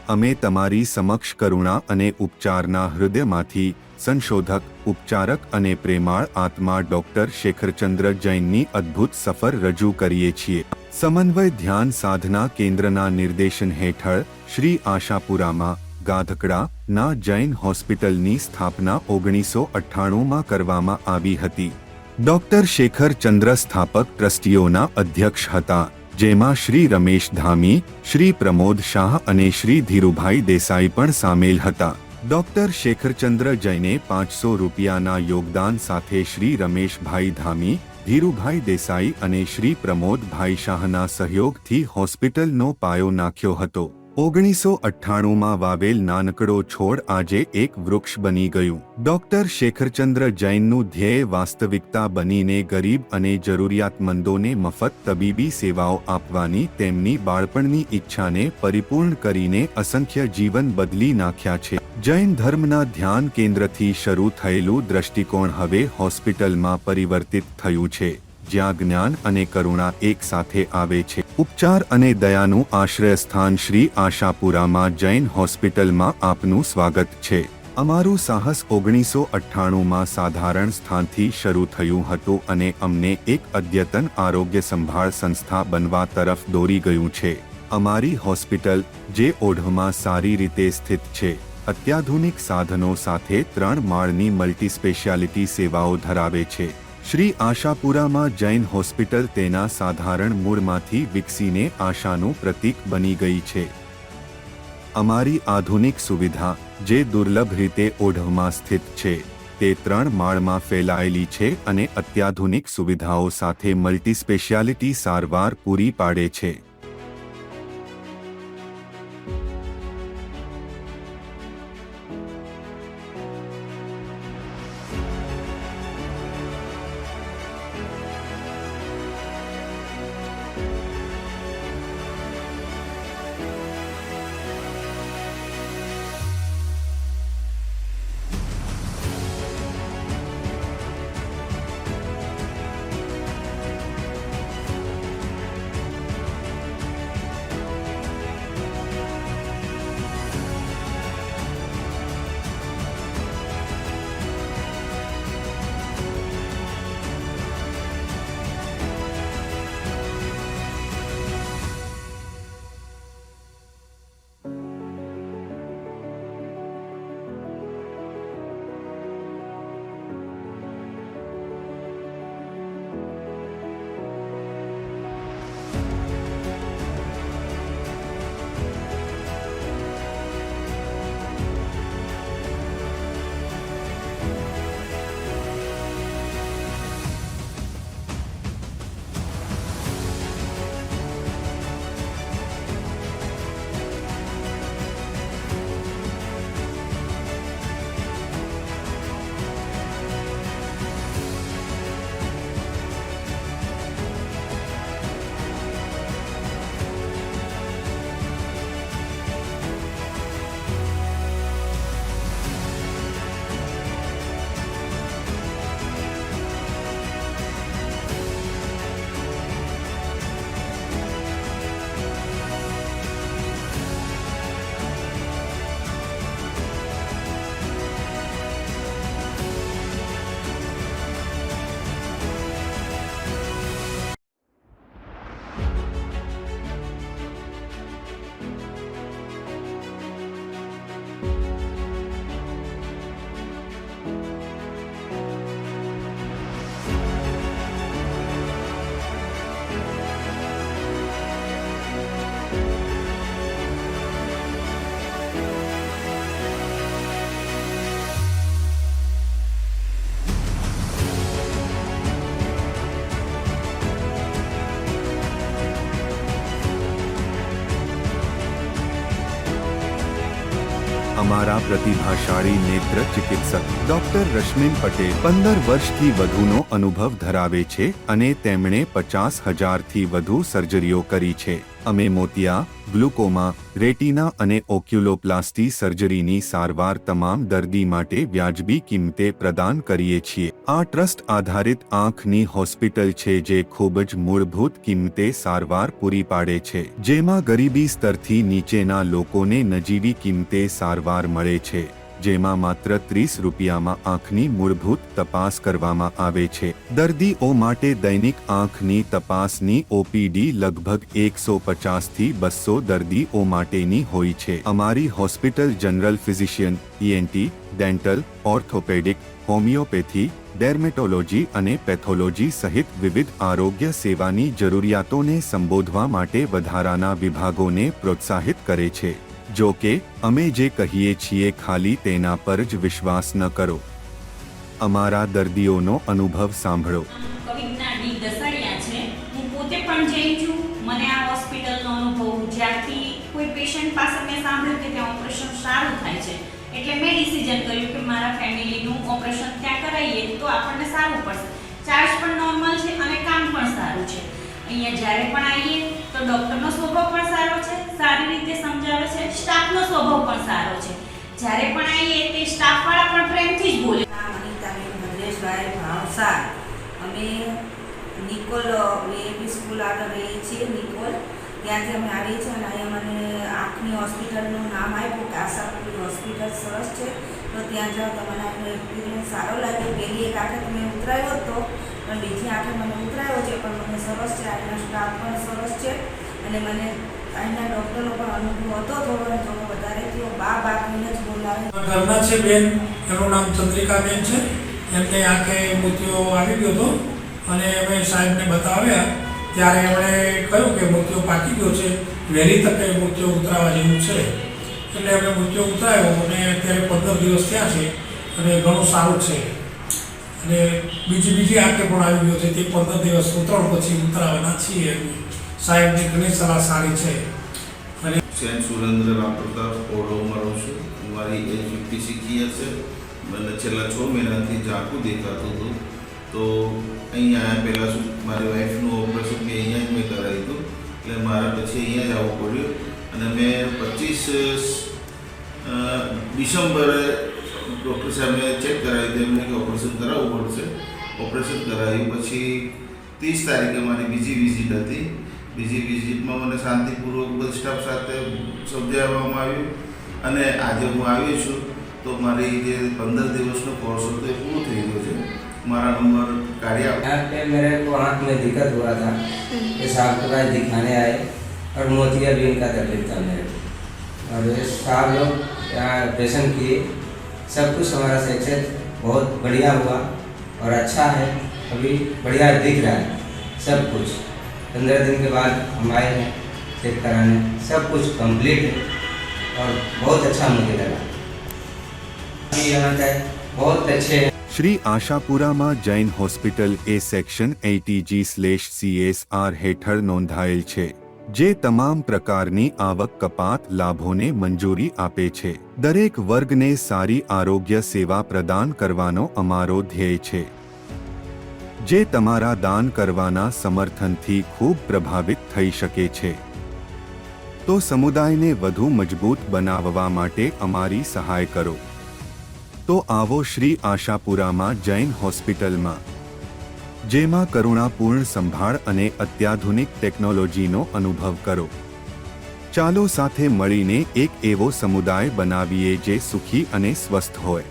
અમે તમારી સમક્ષ કરુણા અને ઉપચારના હૃદયમાંથી સંશોધક, ઉપચારક અને પ્રેમાળ આત્મા ડોક્ટર શેખરચંદ્ર જૈનની અદ્ભુત સફર રજૂ કરીએ છીએ। સમન્વય ધ્યાન સાધના કેન્દ્રના નિર્દેશન હેઠળ શ્રી આશાપુરામાં ગાધકડાના જૈન હોસ્પિટલની સ્થાપના 1998માં કરવામાં આવી હતી। ડોક્ટર શેખરચંદ્ર સ્થાપક ટ્રસ્ટીઓના અધ્યક્ષ હતા, જેમાં શ્રી રમેશ ધામી, શ્રી પ્રમોદ શાહ અને શ્રી ધીરુભાઈ દેસાઈ પણ સામેલ હતા। ડોક્ટર શેખરચંદ્ર જૈને 500 રૂપિયાના યોગદાન સાથે શ્રી રમેશભાઈ ધામી, ધીરુભાઈ દેસાઈ અને શ્રી પ્રમોદભાઈ શાહના સહયોગથી હોસ્પિટલનો પાયો નાખ્યો હતો। 1998માં વાવેલ નાનકડો છોડ આજે એક વૃક્ષ બની ગયું। ડોક્ટર શેખરચંદ્ર જૈનનું ધ્યેય વાસ્તવિકતા બનીને ગરીબ અને જરૂરિયાતમંદોને મફત તબીબી સેવાઓ આપવાની તેમની બાળપણની ઈચ્છાને પરિપૂર્ણ કરીને અસંખ્ય જીવન બદલી નાખ્યા છે। જૈન ધર્મના ધ્યાન કેન્દ્રથી શરૂ થયેલું દ્રષ્ટિકોણ હવે હોસ્પિટલમાં પરિવર્તિત થયું છે, જ્યાં જ્ઞાન અને કરુણા એક સાથે આવે છે। ઉપચાર અને દયાનું આશ્રયસ્થાન શ્રી આશાપુરામાં જૈન હોસ્પિટલમાં આપનું સ્વાગત છે। અમારું સાહસ 1998માં સાધારણ સ્થાનથી શરૂ થયું હતું અને અમને એક અદ્યતન આરોગ્ય સંભાળ સંસ્થા બનવા તરફ દોરી ગયું છે। અમારી હોસ્પિટલ, જે ઓઢવમાં સારી રીતે સ્થિત છે, અત્યાધુનિક સાધનો સાથે 3 માળની મલ્ટીસ્પેશિયાલિટી સેવાઓ ધરાવે છે। શ્રી આશાપુરામાં જૈન હોસ્પિટલ તેના સાધારણ મૂળમાંથી વિકસીને આશાનું પ્રતીક બની ગઈ છે। અમારી આધુનિક સુવિધા, જે દુર્લભ રીતે ઓઢવમાં સ્થિત છે, તે 3 માળમાં ફેલાયેલી છે અને અત્યાધુનિક સુવિધાઓ સાથે મલ્ટીસ્પેશિયાલિટી સારવાર પૂરી પાડે છે। અમારા પ્રતિભાશાળી નેત્ર ચિકિત્સક ડોક્ટર રશ્મિન પટેલ 15 વર્ષથી વધુનો અનુભવ ધરાવે છે અને તેમણે 50,000થી વધુ સર્જરીઓ કરી છે। અમે મોતિયા, ગ્લુકોમા, રેટિના અને ઓક્યુલોપ્લાસ્ટી સર્જરીની સારવાર તમામ દર્દી માટે વ્યાજબી કિંમતે પ્રદાન કરીએ છીએ. આ ટ્રસ્ટ આધારિત આંખની હોસ્પિટલ છે જે ખૂબ જ મૂળભૂત કિંમતે સારવાર પૂરી પાડે છે, જેમાં ગરીબી સ્તરથી નીચેના લોકોને નજીવી કિંમતે સારવાર મળે છે, જેમાં માત્ર 30 રૂપિયામાં આંખની મૂળભૂત તપાસ કરવામાં આવે છે. દર્દીઓ માટે દૈનિક આંખની તપાસની ઓપીડી લગભગ 150 થી 200 દર્દીઓ માટેની હોય છે. અમારી hospital general physician, ENT, dental, orthopaedic, homeopathy, dermatology અને પેથોલોજી સહિત વિવિધ આરોગ્ય સેવાની જરૂરિયાતોને સંબોધવા માટે વધારાના વિભાગોને પ્રોત્સાહિત કરે છે. જો કે અમે જે કહીએ છીએ ખાલી તેના પર જ વિશ્વાસ ન કરો. અમારા દર્દીઓનો અનુભવ સાંભળો. કવિતા ડી દસાડિયા છે. હું પોતે પણ જૈન છું. મને આ હોસ્પિટલનો અનુભવ જ્યારથી કોઈ પેશન્ટ પાસે મેં સાંભળ્યું કે ત્યાં ઓપરેશન સારું થાય છે, એટલે મેં ડિસિઝન કર્યું કે મારા ફેમિલીનું ઓપરેશન ત્યાં કરાવીએ તો આપણને સારું પડશે. ચાર્જ પણ નોર્મલ છે અને કામ પણ સારું છે. અહીંયા જ્યારે પણ આવીએ તો ડૉક્ટરનો સ્વભાવ પણ સારો છે, સારી રીતે સમજાવે છે, સ્ટાફનો સ્વભાવ પણ સારો છે. જ્યારે પણ આવીએ તે સ્ટાફવાળા પણ પ્રેમથી જ બોલે. અનિતાબેન ભદ્રેશભાઈ ભાવસાર. અમે નિકોલ વીએપી સ્કૂલ આગળ રહીએ છીએ. નિકોલ ત્યાંથી અમે આવીએ છીએ અને અહીંયા મને આંખની હોસ્પિટલનું નામ આપ્યું કે આશાપુરી હોસ્પિટલ સરસ છે, તો ત્યાં જાઓ. તમને આપણો એક્સપિરિયન્સ સારો લાગ્યો. પહેલી એક આંખે મેં ઉતરાયો હતો, પણ બીજી આંખે મને ઉતરાયો છે, પણ મને સરસ છે. અહીંના સ્ટાફ પણ સરસ છે અને મને અહીંના ડૉક્ટરનો પણ અનુભવ હતો થોડો વધારે થયો. બા કહીને જ બોલાવે. ઘરના છે બેન, એનું નામ ચંદ્રિકાબેન છે. એમને આંખે મોતિયો આવી ગયો હતો અને અમે સાહેબને બતાવ્યા ત્યારે એમણે કહ્યું કે મોતિયો પાકી ગયો છે, વહેલી તકે મોતિયો ઉતરાવા જેવું છે. એટલે અમે મોતિયો ઉતરાયો અને અત્યારે 15 દિવસ થયા છે અને ઘણું સારું છે. અને બીજી આંખે પણ આવી ગયો છે, તે 15 દિવસ પછી ઉતરાવાના છીએ. સાહેબની ઘણી સલાહ સારી છે. અને સુરેન્દ્ર રામપ્રતાપ ઓઢવમાં રહું છું. મારી એજ 56 યર છે. મને છેલ્લા 6 મહિનાથી ઝાંખું દેખાતું હતું. તો અહીંયા પહેલાં શું મારી વાઈફનું ઓપરેશન મેં અહીંયા જ મેં કરાવ્યું હતું, એટલે મારે પછી અહીંયા જ આવવું પડ્યું. અને મેં 25 ડિસેમ્બરે ડૉક્ટર સાહેબને ચેક કરાવી હતી. એમને કે ઓપરેશન કરાવવું પડશે. ઓપરેશન કરાવ્યું પછી 30 તારીખે મારી બીજી વિઝિટ હતી. બીજી વિઝિટમાં મને શાંતિપૂર્વક બધા સ્ટાફ સાથે સમજાવવામાં આવ્યું અને આજે હું આવ્યો છું તો મારી જે 15 દિવસનો કોર્સ હતો એ પૂરો થઈ ગયો છે. મારા नंबर काढ़िया। यहाँ पे मेरे को आँख में दिक्कत हो रहा था, ये साहब को आज दिखाने आए और मोतिया भी इनका तकलीफ था मेरे को, और ये साहब लोग यहाँ ऑपरेशन किए. सब कुछ हमारा सक्सेस बहुत बढ़िया हुआ और अच्छा है. अभी बढ़िया दिख रहा है सब कुछ. 15 दिन के बाद हम आए हैं चेक कराने. सब कुछ कंप्लीट है और बहुत अच्छा मुझे लगा. अभी यहाँ का बहुत अच्छे हैं. શ્રી આશાપુરામાં જૈન હોસ્પિટલ એ સેક્શન 80G/CSR હેઠળ નોંધાયેલ છે, જે તમામ પ્રકારની આવક કપાત લાભોને મંજૂરી આપે છે. દરેક વર્ગને સારી આરોગ્ય સેવા પ્રદાન કરવાનો અમારો ધ્યેય છે, જે તમારા દાન કરવાના સમર્થનથી ખૂબ પ્રભાવિત થઈ શકે છે. તો સમુદાયને વધુ મજબૂત બનાવવા માટે અમારી સહાય કરો. તો આવો શ્રી આશાપુરામાં જૈન હોસ્પિટલમાં, જેમાં કરુણાપૂર્ણ સંભાળ અને અત્યાધુનિક ટેકનોલોજીનો અનુભવ કરો. ચાલો સાથે મળીને એક એવો સમુદાય બનાવીએ જે સુખી અને સ્વસ્થ હોય.